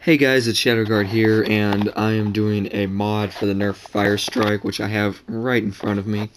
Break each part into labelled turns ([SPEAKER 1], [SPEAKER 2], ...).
[SPEAKER 1] Hey guys, it's Shadowguard here, and I am doing a mod for the Nerf Firestrike, which I have right in front of me.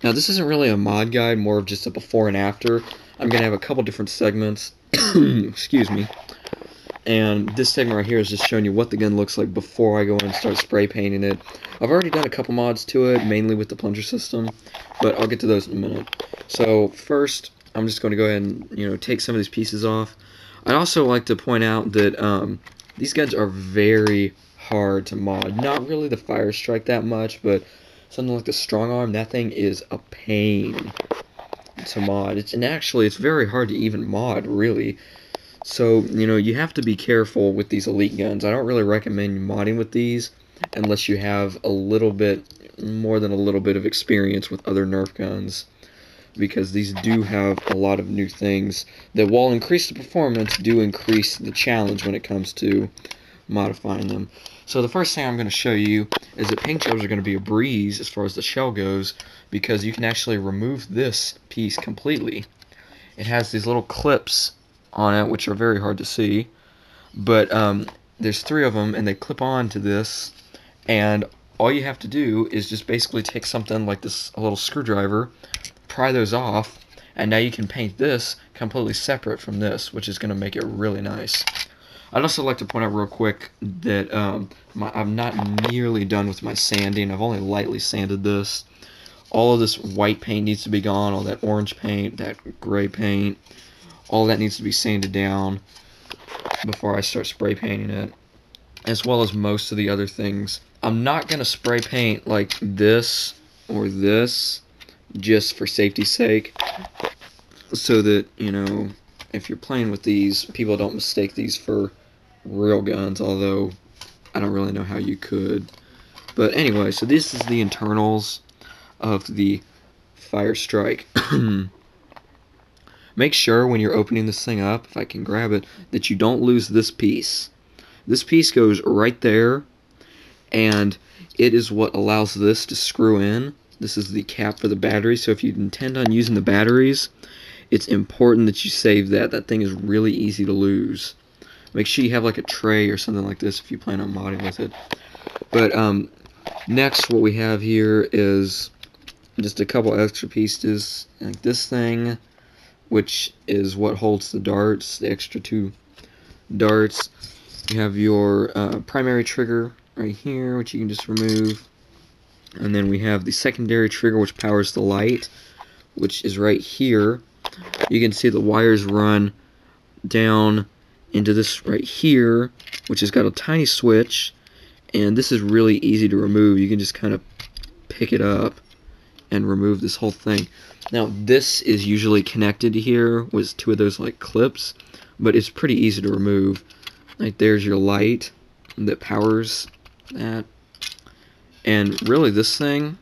[SPEAKER 1] Now, this isn't really a mod guide, more of just a before and after. I'm going to have a couple different segments, excuse me, and this segment right here is just showing you what the gun looks like before I go in and start spray painting it. I've already done a couple mods to it, mainly with the plunger system, but I'll get to those in a minute. So, first, I'm just going to go ahead and, take some of these pieces off. I'd also like to point out that, these guns are very hard to mod. Not really the Firestrike that much, but something like the Strong Arm, that thing is a pain to mod. It's very hard to even mod, really. So, you have to be careful with these elite guns. I don't really recommend modding with these unless you have a little bit, more than a little bit of experience with other Nerf guns, because these do have a lot of new things that, while increase the performance, do increase the challenge when it comes to modifying them. So the first thing I'm going to show you is that paint jobs are going to be a breeze as far as the shell goes, because you can actually remove this piece completely. It has these little clips on it, which are very hard to see, but there's 3 of them, and they clip on to this, and all you have to do is just basically take something like this, a little screwdriver, pry those off, and now you can paint this completely separate from this, which is going to make it really nice. I'd also like to point out real quick that I'm not nearly done with my sanding. I've only lightly sanded this. All of this white paint needs to be gone, all that orange paint, that gray paint, all that needs to be sanded down before I start spray painting it, as well as most of the other things. I'm not going to spray paint like this or this, just for safety's sake, so that, if you're playing with these, people don't mistake these for real guns, although I don't really know how you could. But anyway, so this is the internals of the Firestrike. Make sure when you're opening this thing up, if I can grab it, that you don't lose this piece. This piece goes right there, and it is what allows this to screw in. This is the cap for the battery, so if you intend on using the batteries, it's important that you save that. That thing is really easy to lose. Make sure you have like a tray or something like this if you plan on modding with it. But next, what we have here is just a couple extra pieces, like this thing, which is what holds the darts, the extra 2 darts. You have your primary trigger right here, which you can just remove. And then we have the secondary trigger, which powers the light, which is right here. You can see the wires run down into this right here, which has got a tiny switch, and this is really easy to remove. You can just kind of pick it up and remove this whole thing. Now, this is usually connected to here with 2 of those like clips, but it's pretty easy to remove. Like, there's your light that powers that. And really, this thing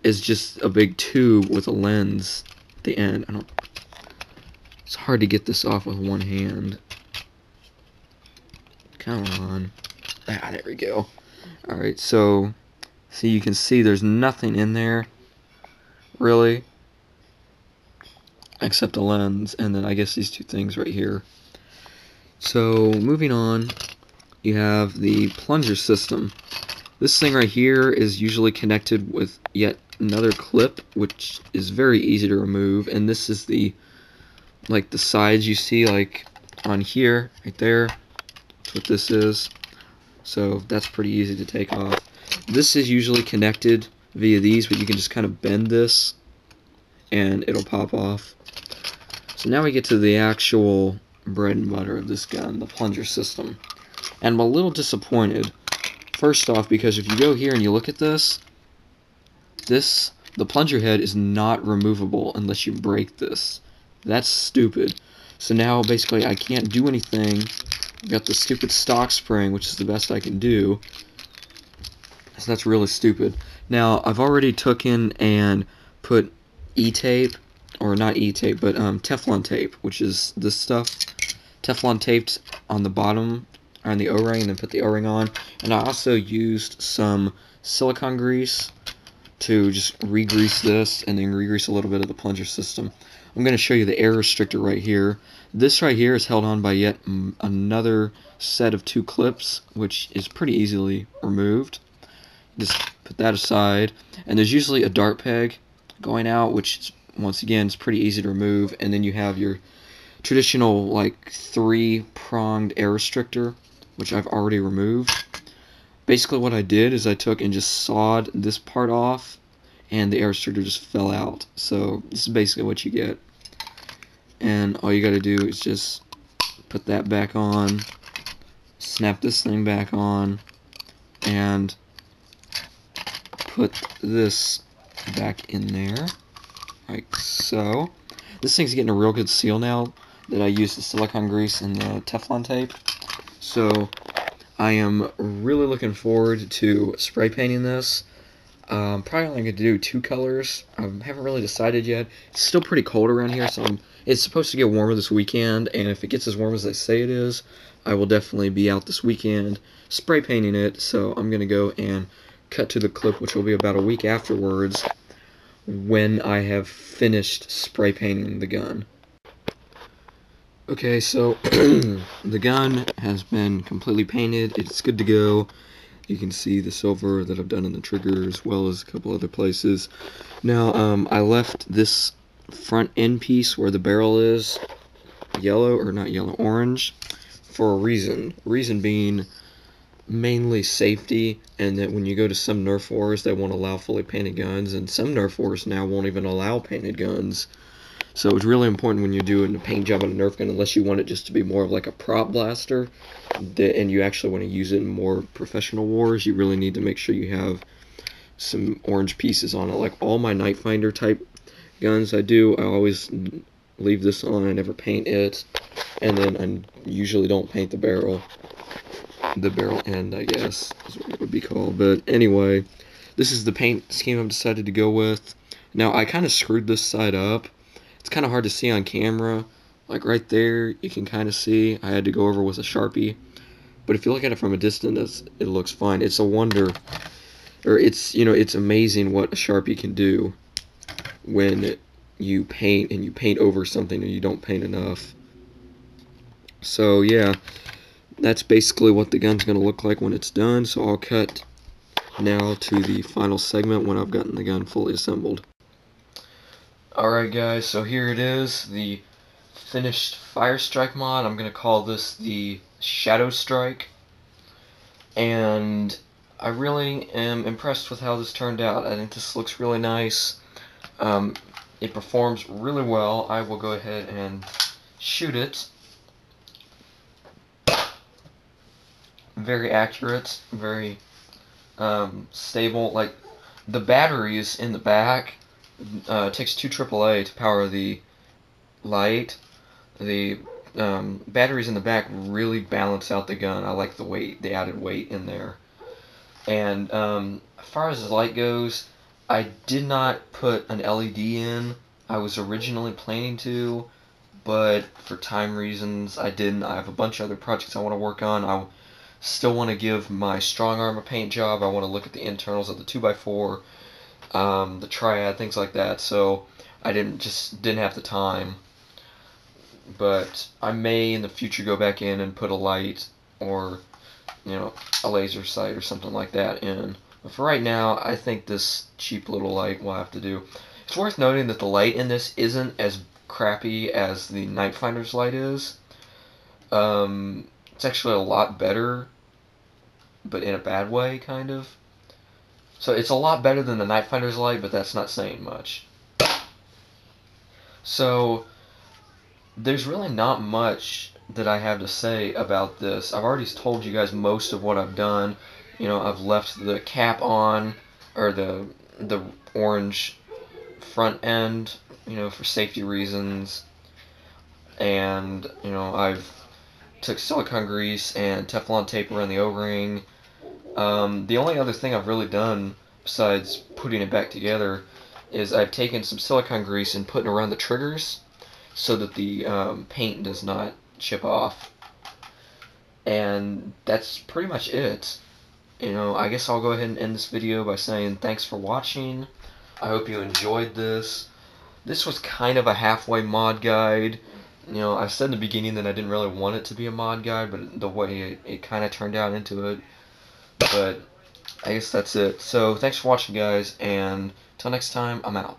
[SPEAKER 1] is just a big tube with a lens at the end. It's hard to get this off with one hand. Come on. Ah, there we go. Alright, so you can see there's nothing in there, really, except a lens, and then I guess these 2 things right here. So, moving on, you have the plunger system. This thing right here is usually connected with yet another clip, which is very easy to remove, and this is the sides you see, like, on here, right there. That's what this is. So, that's pretty easy to take off. This is usually connected via these, but you can just kind of bend this, and it'll pop off. So now we get to the actual bread and butter of this gun, the plunger system. And I'm a little disappointed. First off, because if you go here and you look at this, the plunger head is not removable unless you break this. That's stupid. So now, basically, I can't do anything. I've got the stupid stock spring, which is the best I can do. So that's really stupid. Now, I've already taken and put E-tape, or not E-tape, but Teflon tape, which is this stuff. Teflon taped on the bottom, on the O-ring, and then put the O-ring on. And I also used some silicone grease to just re-grease this, and then re-grease a little bit of the plunger system. I'm going to show you the air restrictor right here. This right here is held on by yet another set of 2 clips, which is pretty easily removed. Just put that aside, and there's usually a dart peg going out, which once again is pretty easy to remove, and then you have your traditional like 3-pronged air restrictor, which I've already removed. Basically what I did is I took and just sawed this part off, and the air restrictor just fell out. So this is basically what you get. And all you gotta do is just put that back on, snap this thing back on, and put this back in there, like so. This thing's getting a real good seal now that I used the silicone grease and the Teflon tape. So I am really looking forward to spray painting this. Probably only going to do 2 colors. I haven't really decided yet. It's still pretty cold around here, so it's supposed to get warmer this weekend, and if it gets as warm as they say it is, I will definitely be out this weekend spray painting it. So I'm going to go and cut to the clip, which will be about a week afterwards, when I have finished spray painting the gun. Okay, so the gun has been completely painted. It's good to go. You can see the silver that I've done in the trigger, as well as a couple other places. Now, I left this front end piece where the barrel is yellow, or not yellow, orange, for a reason. Reason being mainly safety, and that when you go to some Nerf wars, they won't allow fully painted guns, and some Nerf wars now won't even allow painted guns. So it's really important when you're doing a paint job on a Nerf gun, unless you want it just to be more of like a prop blaster, and you actually want to use it in more professional wars, you really need to make sure you have some orange pieces on it. Like all my Night Finder type guns I always leave this on. I never paint it, and then I usually don't paint the barrel end, I guess is what it would be called. But anyway, this is the paint scheme I've decided to go with. Now I kind of screwed this side up. It's kind of hard to see on camera. Like right there, you can kind of see. I had to go over with a Sharpie. But if you look at it from a distance, it looks fine. It's a wonder, or it's amazing what a Sharpie can do when you paint and you paint over something and you don't paint enough. So yeah, that's basically what the gun's going to look like when it's done. So I'll cut now to the final segment when I've gotten the gun fully assembled. Alright guys, so here it is, the finished Firestrike mod. I'm going to call this the Shadowstrike. And I really am impressed with how this turned out. I think this looks really nice. It performs really well. I will go ahead and shoot it. Very accurate, very stable. Like the batteries in the back, it takes 2 AAA to power the light. The batteries in the back really balance out the gun. I like the weight, the added weight in there. And as far as the light goes, I did not put an LED in. I was originally planning to, but for time reasons I didn't. I have a bunch of other projects I want to work on. I still want to give my strong arm a paint job. I want to look at the internals of the 2x4, the triad, things like that. So I didn't have the time. But I may in the future go back in and put a light or a laser sight or something like that in. But for right now, I think this cheap little light will have to do. It's worth noting that the light in this isn't as crappy as the Night Finder's light is. It's actually a lot better, but in a bad way, kind of. So it's a lot better than the Night Finder's light, but that's not saying much. So there's really not much that I have to say about this. I've already told you guys most of what I've done. I've left the cap on, or the orange front end, for safety reasons. And, I've took silicone grease and Teflon tape around the O-ring. The only other thing I've really done, besides putting it back together, is I've taken some silicone grease and put it around the triggers so that the paint does not chip off. And that's pretty much it. I guess I'll go ahead and end this video by saying thanks for watching. I hope you enjoyed this. This was kind of a halfway mod guide. You know, I said in the beginning that I didn't really want it to be a mod guide, but the way it kind of turned out into it. But I guess that's it. So thanks for watching, guys, and until next time, I'm out.